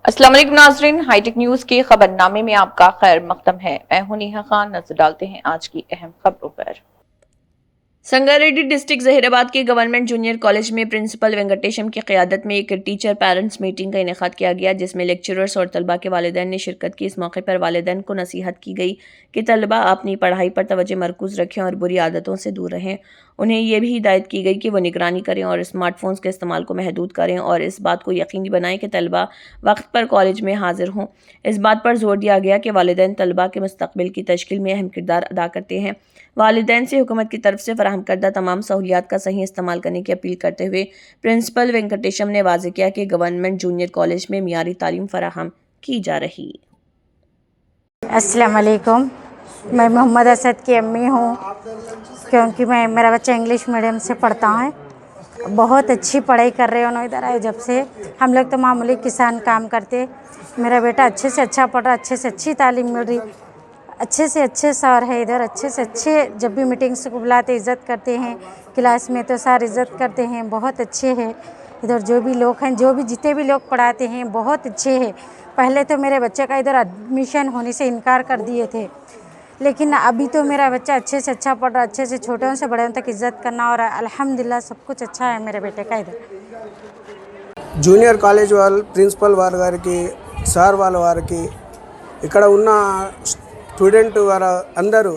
अस्सलाम वालेकुम नाज़रीन, हाईटेक न्यूज के खबरनामे में आपका खैर मकदम है। मैं हूं नेहा खान। नजर डालते हैं आज की अहम खबरों पर। संगारेड्डी डिस्ट्रिक्ट जहीराबाद के गवर्नमेंट जूनियर कॉलेज में प्रिंसिपल वेंकटेशम की क़यादत में एक टीचर पेरेंट्स मीटिंग का इनेकाद किया गया, जिसमें लेक्चरर्स और तलबा के वालिदैन ने शिरकत की। इस मौके पर वालिदैन को नसीहत की गई कि तलबा अपनी पढ़ाई पर तवज्जो मरकूज़ रखें और बुरी आदतों से दूर रहें। उन्हें यह भी हिदायत की गई कि वो निगरानी करें और स्मार्टफोन्स के इस्तेमाल को महदूद करें और इस बात को यकीनी बनाएं कि तलबा वक्त पर कॉलेज में हाजिर हों। इस बात पर जोर दिया गया कि वालिदैन तलबा के मुस्तकबिल की तश्कील में अहम किरदार अदा करते हैं। वालिदैन से हुकूमत की तरफ से फराहम करदा तमाम सहूलियात का सही इस्तेमाल करने की अपील करते हुए प्रिंसिपल वेंकटेशम ने वाज़ेह किया कि गवर्नमेंट जूनियर कॉलेज में मियारी तालीम फराहम की जा रही। अस्सलाम वालेकुम, मैं मोहम्मद असद की अम्मी हूँ, क्योंकि मेरा बच्चा इंग्लिश मीडियम से पढ़ता है। बहुत अच्छी पढ़ाई कर रहे हैं उन्होंने इधर आए जब से। हम लोग तो मामूली किसान काम करते, मेरा बेटा अच्छे से अच्छा पढ़ रहा, अच्छे से अच्छी तालीम मिल रही, अच्छे से अच्छे सर है इधर, अच्छे से अच्छे जब भी मीटिंग्स को बुलाते इज़्ज़त करते हैं। क्लास में तो सर इज़्ज़त करते हैं, बहुत अच्छे हैं इधर। जो भी लोग हैं, जो भी जितने भी लोग पढ़ाते हैं बहुत अच्छे हैं। पहले तो मेरे बच्चे का इधर एडमिशन होने से इनकार कर दिए थे, लेकिन अभी तो मेरा बच्चा अच्छे से अच्छा पढ़ रहा, अच्छे से छोटों से बड़ों तक इज़्ज़त करना, और अल्हम्दुलिल्लाह सब कुछ अच्छा है मेरे बेटे का इधर। జూనియర్ కాలేజ్ వాళ్ళు ప్రిన్సిపల్ వారి గారికి, సార్ వాళ్ళ వారికి, ఇక్కడ ఉన్న స్టూడెంట్ వారు అందరూ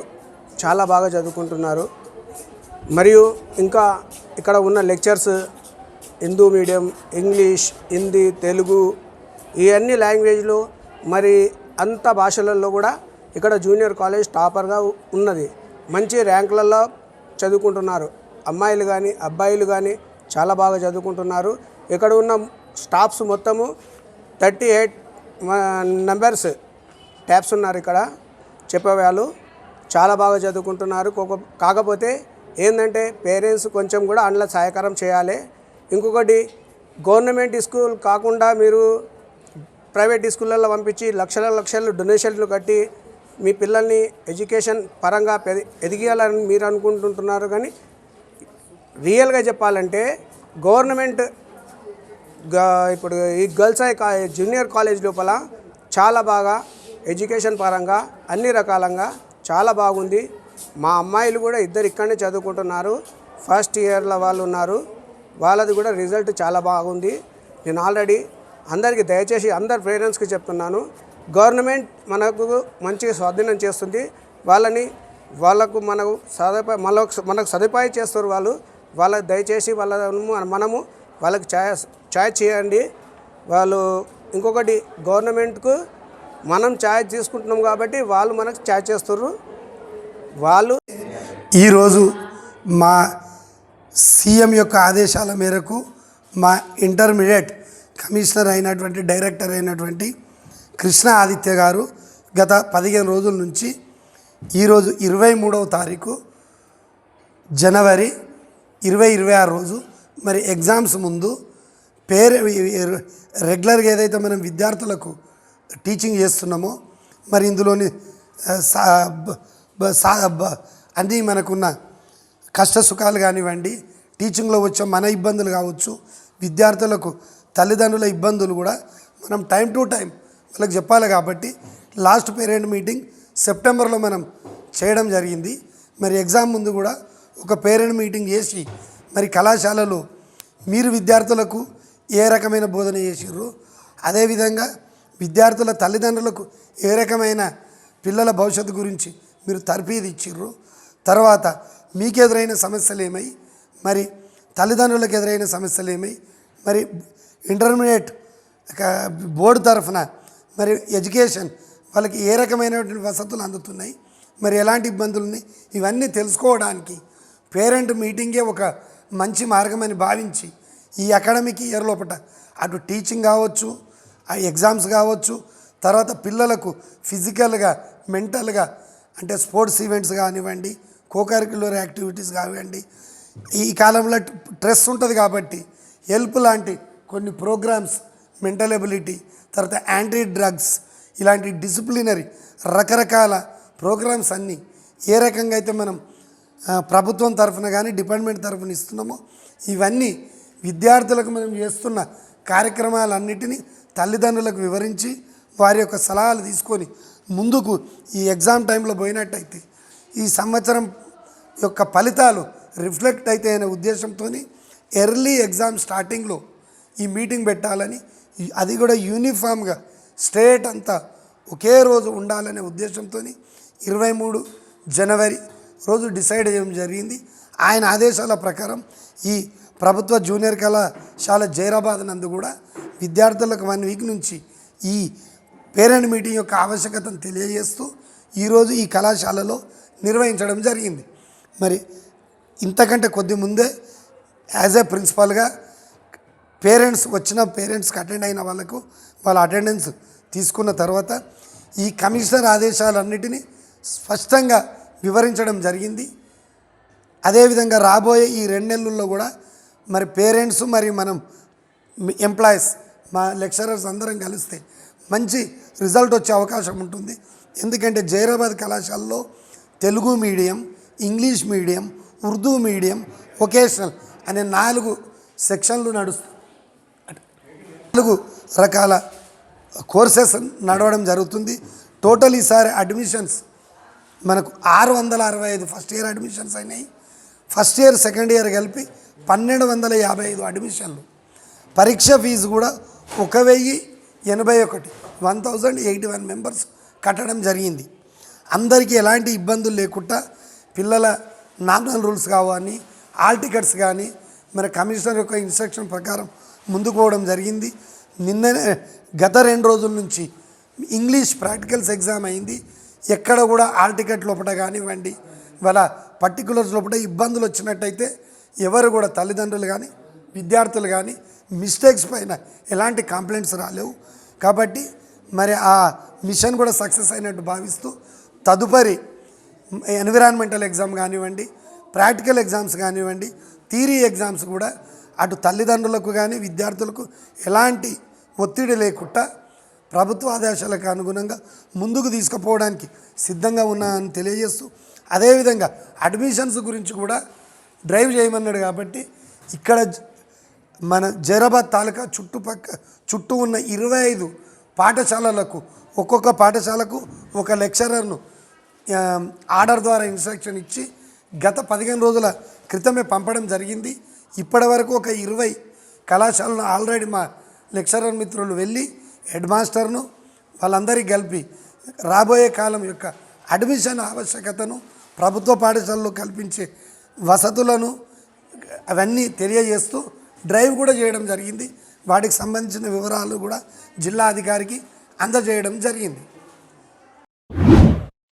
చాలా బాగా చదువుకుంటున్నారు. మరియు ఇంకా ఇక్కడ ఉన్న lectures Hindu medium, English, Hindi, Telugu ఈ అన్ని లాంగ్వేజ్లు మరి అంత భాషలలో కూడా ఇక్కడ జూనియర్ కాలేజ్ టాపర్గా ఉన్నది. మంచి ర్యాంకులలో చదువుకుంటున్నారు. అమ్మాయిలు కానీ అబ్బాయిలు కానీ చాలా బాగా చదువుకుంటున్నారు. ఇక్కడ ఉన్న స్టాఫ్స్ మొత్తము 38 నంబర్స్ ట్యాబ్స్ ఉన్నారు. ఇక్కడ చెప్పేవాళ్ళు చాలా బాగా చదువుకుంటున్నారు. కాకపోతే ఏంటంటే పేరెంట్స్ కొంచెం కూడా అందులో సహకారం చేయాలి. ఇంకొకటి, గవర్నమెంట్ స్కూల్ కాకుండా మీరు ప్రైవేట్ స్కూళ్ళల్లో పంపించి లక్షలు డొనేషన్లు కట్టి మీ పిల్లల్ని ఎడ్యుకేషన్ పరంగా ఎదిగేయాలని మీరు అనుకుంటుంటున్నారు. కానీ రియల్గా చెప్పాలంటే గవర్నమెంట్ ఇప్పుడు ఈ గర్ల్స్ జూనియర్ కాలేజ్ లోపల చాలా బాగా ఎడ్యుకేషన్ పరంగా అన్ని రకాలంగా చాలా బాగుంది. మా అమ్మాయిలు కూడా ఇద్దరు ఇక్కడనే చదువుకుంటున్నారు. ఫస్ట్ ఇయర్లో వాళ్ళు ఉన్నారు. వాళ్ళది కూడా రిజల్ట్ చాలా బాగుంది. నేను ఆల్రెడీ అందరికీ దయచేసి అందరు పేరెంట్స్కి చెప్తున్నాను, గవర్నమెంట్ మనకు మంచిగా స్వాధీనం చేస్తుంది. వాళ్ళకు మనకు సదుపాయం చేస్తారు. వాళ్ళకి దయచేసి మనము వాళ్ళకి ఛాయ్ చేయండి. వాళ్ళు ఇంకొకటి, గవర్నమెంట్కు మనం ఛాయ్ తీసుకుంటున్నాం కాబట్టి వాళ్ళు మనకు ఛాయ్ చేస్తారు. ఈరోజు మా సీఎం యొక్క ఆదేశాల మేరకు మా ఇంటర్మీడియట్ కమిషనర్ అయినటువంటి డైరెక్టర్ అయినటువంటి కృష్ణ ఆదిత్య గారు గత 15 రోజుల నుంచి ఈరోజు 23వ తారీఖు జనవరి 2026 రోజు మరి ఎగ్జామ్స్ ముందు రెగ్యులర్గా ఏదైతే మనం విద్యార్థులకు టీచింగ్ చేస్తున్నామో మరి ఇందులోని అన్నీ మనకున్న కష్ట సుఖాలు కానివ్వండి, టీచింగ్లో వచ్చే మన ఇబ్బందులు కావచ్చు, విద్యార్థులకు తల్లిదండ్రుల ఇబ్బందులు కూడా మనం టైం టు టైం వాళ్ళకి చెప్పాలి. కాబట్టి లాస్ట్ పేరెంట్ మీటింగ్ సెప్టెంబర్లో మనం చేయడం జరిగింది. మరి ఎగ్జామ్ ముందు కూడా ఒక పేరెంట్ మీటింగ్ చేసి మరి కళాశాలలో మీరు విద్యార్థులకు ఏ రకమైన బోధన చేసిర్రు, అదేవిధంగా విద్యార్థుల తల్లిదండ్రులకు ఏ రకమైన పిల్లల భవిష్యత్తు గురించి మీరు తర్ఫీదు ఇచ్చిర్రు, తర్వాత మీకు ఎదురైన సమస్యలు ఏమై, మరి తల్లిదండ్రులకు ఎదురైన సమస్యలు ఏమై, మరి ఇంటర్మీడియట్ బోర్డు తరఫున మరి ఎడ్యుకేషన్ వాళ్ళకి ఏ రకమైనటువంటి వసతులు అందుతున్నాయి, మరి ఎలాంటి ఇబ్బందులు ఉన్నాయి, ఇవన్నీ తెలుసుకోవడానికి పేరెంట్ మీటింగే ఒక మంచి మార్గమని భావించి ఈ అకాడమిక్ ఇయర్ లోపల అటు టీచింగ్ కావచ్చు, ఆ ఎగ్జామ్స్ కావచ్చు, తర్వాత పిల్లలకు ఫిజికల్గా మెంటల్గా అంటే స్పోర్ట్స్ ఈవెంట్స్ కానివ్వండి, కోకరిక్యులర్ యాక్టివిటీస్ కానివ్వండి, ఈ కాలంలో స్ట్రెస్ ఉంటుంది కాబట్టి హెల్ప్ లాంటి కొన్ని ప్రోగ్రామ్స్, మెంటల్ ఎబిలిటీ, తర్వాత యాంటీ డ్రగ్స్, ఇలాంటి డిసిప్లినరీ రకరకాల ప్రోగ్రామ్స్ అన్నీ ఏ రకంగా అయితే మనం ప్రభుత్వం తరఫున కానీ డిపార్ట్మెంట్ తరఫున ఇస్తున్నామో ఇవన్నీ విద్యార్థులకు మనం చేస్తున్న కార్యక్రమాలన్నిటినీ తల్లిదండ్రులకు వివరించి వారి యొక్క సలహాలు తీసుకొని ముందుకు ఈ ఎగ్జామ్ టైంలో పోయినట్టయితే ఈ సంవత్సరం యొక్క ఫలితాలు రిఫ్లెక్ట్ అయితే అనే ఉద్దేశంతో ఎర్లీ ఎగ్జామ్ స్టార్టింగ్లో ఈ మీటింగ్ పెట్టాలని, అది కూడా యూనిఫామ్గా స్టేట్ అంతా ఒకే రోజు ఉండాలనే ఉద్దేశంతో 23 జనవరి రోజు డిసైడ్ చేయడం జరిగింది. ఆయన ఆదేశాల ప్రకారం ఈ ప్రభుత్వ జూనియర్ కళాశాల జైరాబాద్ నందు కూడా విద్యార్థులకు 1 వీక్ నుంచి ఈ పేరెంట్ మీటింగ్ యొక్క ఆవశ్యకతను తెలియజేస్తూ ఈరోజు ఈ కళాశాలలో నిర్వహించడం జరిగింది. మరి ఇంతకంటే కొద్ది ముందే యాజ్ ఏ ప్రిన్సిపల్గా పేరెంట్స్కి అటెండ్ అయిన వాళ్ళకు వాళ్ళ అటెండెన్స్ తీసుకున్న తర్వాత ఈ కమిషనర్ ఆదేశాలన్నిటినీ స్పష్టంగా వివరించడం జరిగింది. అదేవిధంగా రాబోయే ఈ 2 నెలల్లో కూడా మరి పేరెంట్స్ మరియు మనం ఎంప్లాయీస్ మా లెక్చరర్స్ అందరం కలిస్తే మంచి రిజల్ట్ వచ్చే అవకాశం ఉంటుంది. ఎందుకంటే జైరాబాద్ కళాశాలలో Telugu medium, English medium, Urdu medium, vocational అనే 4 సెక్షన్లు నడుస్తాయి. 4 రకాల కోర్సెస్ నడవడం జరుగుతుంది. టోటల్ ఈసారి అడ్మిషన్స్ మనకు 665 ఫస్ట్ ఇయర్ అడ్మిషన్స్ అయినాయి. ఫస్ట్ ఇయర్ సెకండ్ ఇయర్ కలిపి 1255 అడ్మిషన్లు. పరీక్ష ఫీజు కూడా 1081 1081 మెంబర్స్ కట్టడం జరిగింది. అందరికీ ఎలాంటి ఇబ్బందులు లేకుండా పిల్లల నామినల్ రూల్స్ కావాలి, ఆల్ టికెట్స్ కానీ మన కమిషనర్ యొక్క ఇన్స్ట్రక్షన్ ప్రకారం ముందుకు పోవడం జరిగింది. నిన్ననే గత 2 రోజుల నుంచి ఇంగ్లీష్ ప్రాక్టికల్స్ ఎగ్జామ్ అయింది. ఎక్కడ కూడా ఆల్ టికెట్ లోపల కానివ్వండి, వాళ్ళ పర్టికులర్స్ లోపల ఇబ్బందులు వచ్చినట్టయితే ఎవరు కూడా తల్లిదండ్రులు కానీ విద్యార్థులు కానీ మిస్టేక్స్ పైన ఎలాంటి కంప్లైంట్స్ రాలేవు. కాబట్టి మరి ఆ మిషన్ కూడా సక్సెస్ అయినట్టు భావిస్తూ తదుపరి ఎన్విరాన్మెంటల్ ఎగ్జామ్ కానివ్వండి, ప్రాక్టికల్ ఎగ్జామ్స్ కానివ్వండి, థియరీ ఎగ్జామ్స్ కూడా అటు తల్లిదండ్రులకు కానీ విద్యార్థులకు ఎలాంటి ఒత్తిడి లేకుండా ప్రభుత్వ ఆదేశాలకు అనుగుణంగా ముందుకు తీసుకుపోవడానికి సిద్ధంగా ఉన్నానని తెలియజేస్తూ, అదేవిధంగా అడ్మిషన్స్ గురించి కూడా డ్రైవ్ చేయమన్నాడు. కాబట్టి ఇక్కడ మన జైరాబాద్ తాలూకా చుట్టూ ఉన్న 25 పాఠశాలలకు ఒక్కొక్క పాఠశాలకు ఒక లెక్చరర్ను ఆర్డర్ ద్వారా ఇన్స్ట్రక్షన్ ఇచ్చి గత 15 రోజుల క్రితమే పంపడం జరిగింది. ఇప్పటి వరకు ఒక 20 కళాశాలను ఆల్రెడీ మా లెక్చరర్ మిత్రులు వెళ్ళి హెడ్ మాస్టర్ను వాళ్ళందరికీ కలిపి రాబోయే కాలం యొక్క అడ్మిషన్ ఆవశ్యకతను, ప్రభుత్వ పాఠశాలలో కల్పించే వసతులను అవన్నీ తెలియజేస్తూ డ్రైవ్ కూడా చేయడం జరిగింది. వాటికి సంబంధించిన వివరాలు కూడా జిల్లా అధికారికి అందజేయడం జరిగింది.